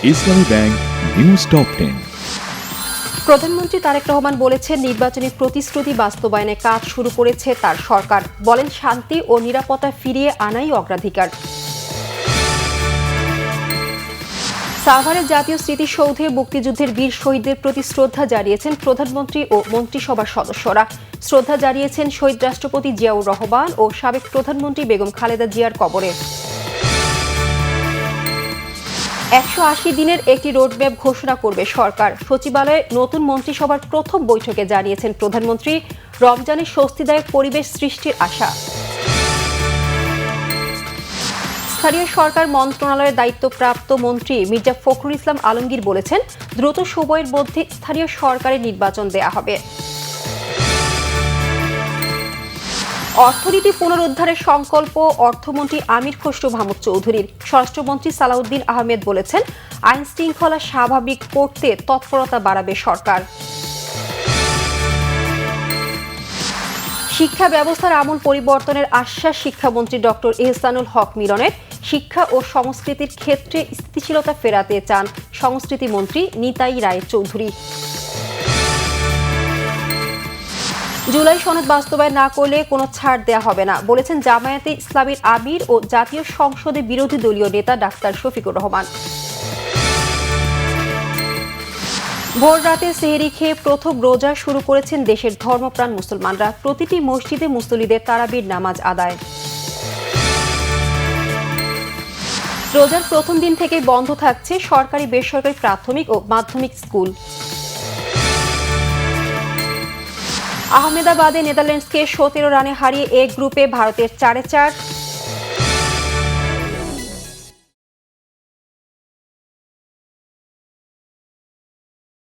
ইসলামী bank news top 10। প্রধানমন্ত্রী তারেক রহমান বলেছেন, নির্বাচনী প্রতিশ্রুতি বাস্তবায়নে কাজ শুরু করেছে তার সরকার। বলেন, শান্তি ও নিরাপত্তা ফিরিয়ে আনাই অগ্রাধিকার। সাভারের জাতীয় স্মৃতিসৌধে মুক্তিযুদ্ধের বীর শহীদদের প্রতি শ্রদ্ধা জানিয়েছেন প্রধানমন্ত্রী ও মন্ত্রিসভার সদস্যরা। শ্রদ্ধা জানিয়েছেন শহীদ রাষ্ট্রপতি জিয়াউর রহমান ও সাবেক প্রধানমন্ত্রী বেগম খালেদা জিয়ার কবরে। 180 দিনের একটি রোডম্যাপ ঘোষণা করবে সরকার। সচিবালয়ে নতুন মন্ত্রিসভার প্রথম বৈঠকে জানিয়েছেন প্রধানমন্ত্রী, রমজানের স্বস্তিদায়ক পরিবেশ সৃষ্টির আশা। স্থানীয় সরকার মন্ত্রণালয়ের দায়িত্বপ্রাপ্ত মন্ত্রী মির্জা ফখরুল ইসলাম আলমগীর বলেছেন, দ্রুত সময়ের মধ্যে স্থানীয় সরকারের নির্বাচন দেয়া হবে। অর্থনীতি পুনরুদ্ধারের সংকল্প অর্থমন্ত্রী আমির খসরু মাহমুদ চৌধুরীর। স্বরাষ্ট্রমন্ত্রী সালাউদ্দিন আহমেদ বলেছেন, আইন শৃঙ্খলা স্বাভাবিক করতে তৎপরতা বাড়াবে সরকার। শিক্ষা ব্যবস্থার আমূল পরিবর্তনের আশ্বাস শিক্ষামন্ত্রী ডক্টর এহসানুল হক মিলনের। শিক্ষা ও সংস্কৃতির ক্ষেত্রে স্থিতিশীলতা ফেরাতে চান সংস্কৃতি মন্ত্রী নিতাই রায় চৌধুরী। জুলাই সনদ বাস্তবায়ন না করলে কোনো ছাড় দেয়া হবে না, বলেছেন জামায়াতে ইসলামীর আমির ও জাতীয় সংসদে বিরোধী দলীয় নেতা ডাক্তার শফিকুর রহমান। ভোর রাতে সেহরি খেয়ে প্রথম রোজা শুরু করেছেন দেশের ধর্মপ্রাণ মুসলমানরা। প্রতিটি মসজিদে মুসল্লিদের তারাবির নামাজ আদায়। রোজার প্রথম দিন থেকে বন্ধ থাকছে সরকারি বেসরকারি প্রাথমিক ও মাধ্যমিক স্কুল। আহমেদাবাদে নেদারল্যান্ডসকে 17 রানে হারিয়ে এ গ্রুপে ভারতের 4-4।